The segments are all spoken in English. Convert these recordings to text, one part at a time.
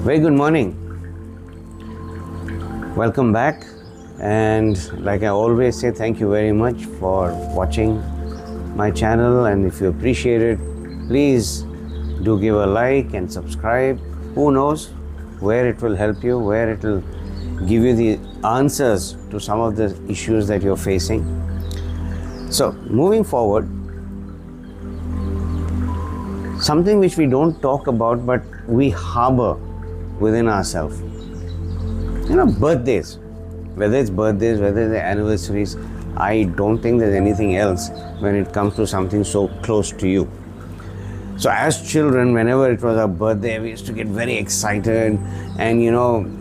Very good morning. Welcome back. And like I always say, thank you very much for watching my channel. And if you appreciate it, please do give a like and subscribe. Who knows where it will help you, where it will give you the answers to some of the issues that you're facing. So, moving forward, something which we don't talk about but we harbor within ourselves. Birthdays. Whether it's birthdays, whether it's anniversaries, I don't think there's anything else when it comes to something so close to you. So as children, whenever it was our birthday, we used to get very excited, and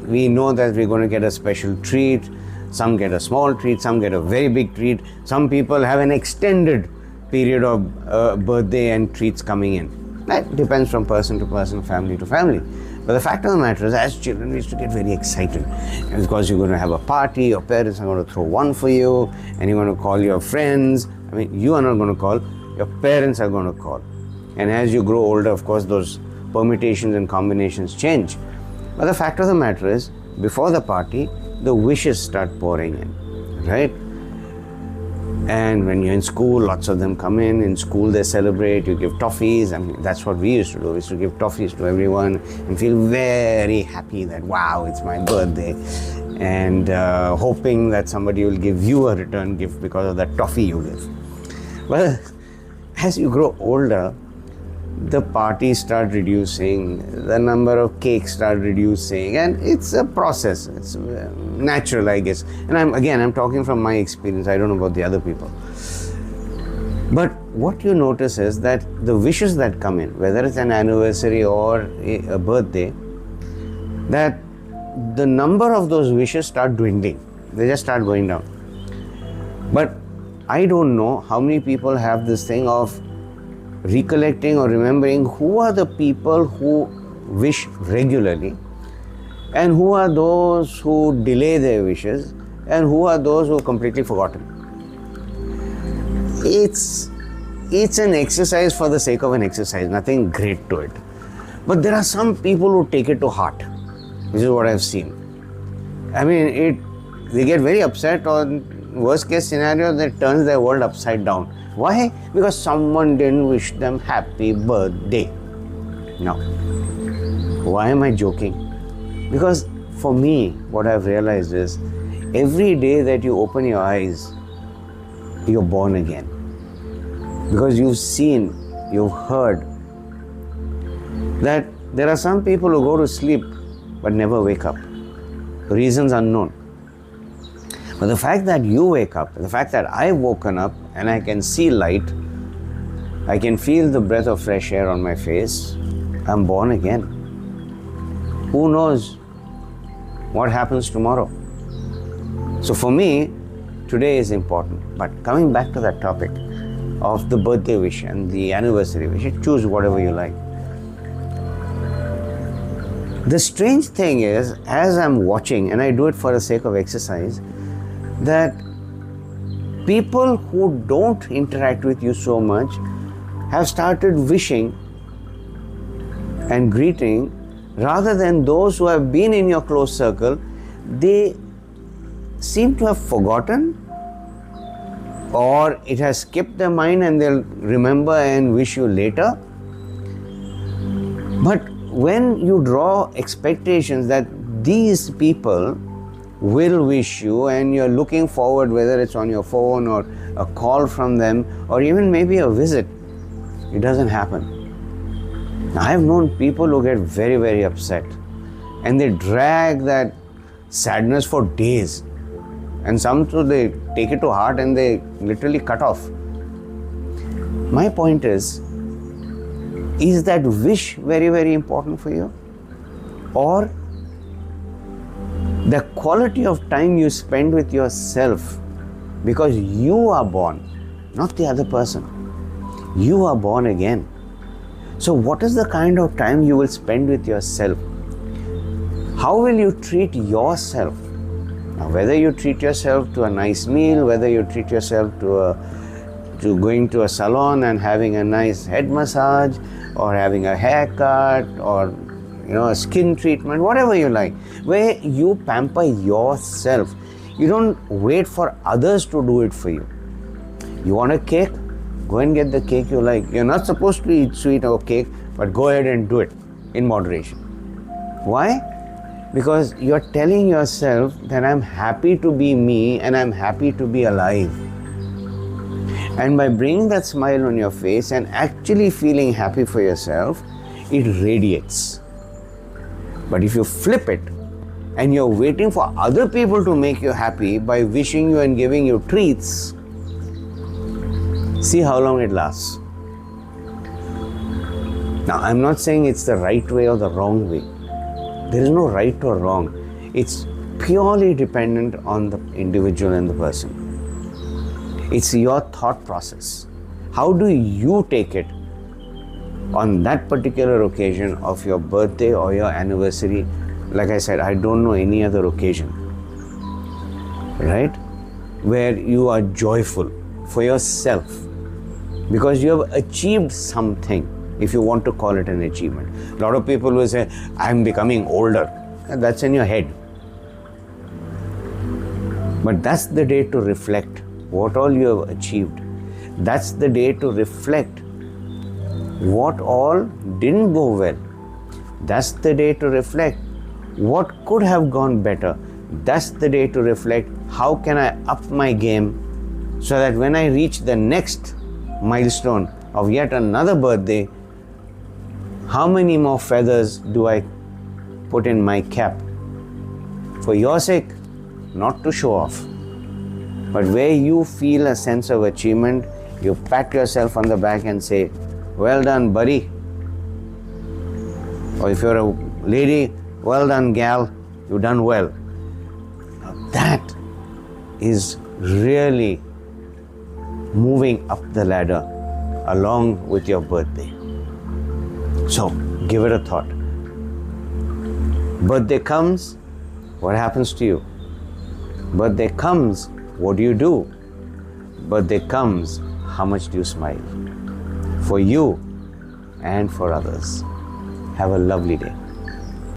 we know that we're going to get a special treat. Some get a small treat, some get a very big treat. Some people have an extended period of birthday and treats coming in. That depends from person to person, family to family. But the fact of the matter is, as children, we used to get very excited because you're going to have a party, your parents are going to throw one for you, and you're going to call your friends. I mean, you are not going to call, your parents are going to call. And as you grow older, of course, those permutations and combinations change. But the fact of the matter is, before the party, the wishes start pouring in, right? And when you're in school, lots of them come in. In school, they celebrate, you give toffees. I mean, that's what we used to do. We used to give toffees to everyone and feel very happy that, wow, it's my birthday. And hoping that somebody will give you a return gift because of that toffee you give. Well, as you grow older, the parties start reducing, the number of cakes start reducing, and it's a process. It's natural, I guess. And I'm talking from my experience. I don't know about the other people. But what you notice is that the wishes that come in, whether it's an anniversary or a birthday, that the number of those wishes start dwindling. They just start going down. But I don't know how many people have this thing of recollecting or remembering who are the people who wish regularly and who are those who delay their wishes and who are those who are completely forgotten. It's an exercise for the sake of an exercise, nothing great to it. But there are some people who take it to heart. This is what I've seen. I mean, they get very upset on worst case scenario that turns their world upside down. Why? Because someone didn't wish them happy birthday. Now, why am I joking? Because for me, what I've realized is, every day that you open your eyes, you're born again. Because you've seen, you've heard that there are some people who go to sleep but never wake up. Reasons unknown. But the fact that you wake up, the fact that I've woken up and I can see light, I can feel the breath of fresh air on my face, I'm born again. Who knows what happens tomorrow? So for me, today is important. But coming back to that topic of the birthday wish and the anniversary wish, choose whatever you like. The strange thing is, as I'm watching, and I do it for the sake of exercise, that people who don't interact with you so much have started wishing and greeting rather than those who have been in your close circle. They seem to have forgotten, or it has skipped their mind and they'll remember and wish you later. But when you draw expectations that these people will wish you and you're looking forward, whether it's on your phone or a call from them or even maybe a visit, it doesn't happen. Now, I've known people who get very, very upset and they drag that sadness for days, and some too, they take it to heart and they literally cut off. My point is that wish very, very important for you? Or the quality of time you spend with yourself, because you are born, not the other person. You are born again. So what is the kind of time you will spend with yourself? How will you treat yourself? Now, whether you treat yourself to a nice meal, whether you treat yourself to going to a salon and having a nice head massage, or having a haircut, or a skin treatment, whatever you like, where you pamper yourself. You don't wait for others to do it for you. You want a cake? Go and get the cake you like. You're not supposed to eat sweet or cake, but go ahead and do it in moderation. Why? Because you're telling yourself that I'm happy to be me and I'm happy to be alive. And by bringing that smile on your face and actually feeling happy for yourself, it radiates. But if you flip it and you're waiting for other people to make you happy by wishing you and giving you treats, see how long it lasts. Now, I'm not saying it's the right way or the wrong way. There is no right or wrong. It's purely dependent on the individual and the person. It's your thought process. How do you take it on that particular occasion of your birthday or your anniversary? Like I said, I don't know any other occasion, right? Where you are joyful for yourself because you have achieved something, if you want to call it an achievement. A lot of people will say, I'm becoming older. And that's in your head. But that's the day to reflect what all you have achieved. That's the day to reflect what all didn't go well. That's the day to reflect what could have gone better. That's the day to reflect how can I up my game so that when I reach the next milestone of yet another birthday, how many more feathers do I put in my cap? For your sake, not to show off, but where you feel a sense of achievement, you pat yourself on the back and say, well done, buddy. Or if you're a lady, well done, gal, you've done well. Now that is really moving up the ladder along with your birthday. So, give it a thought. Birthday comes, what happens to you? Birthday comes, what do you do? Birthday comes, how much do you smile? For you and for others. Have a lovely day.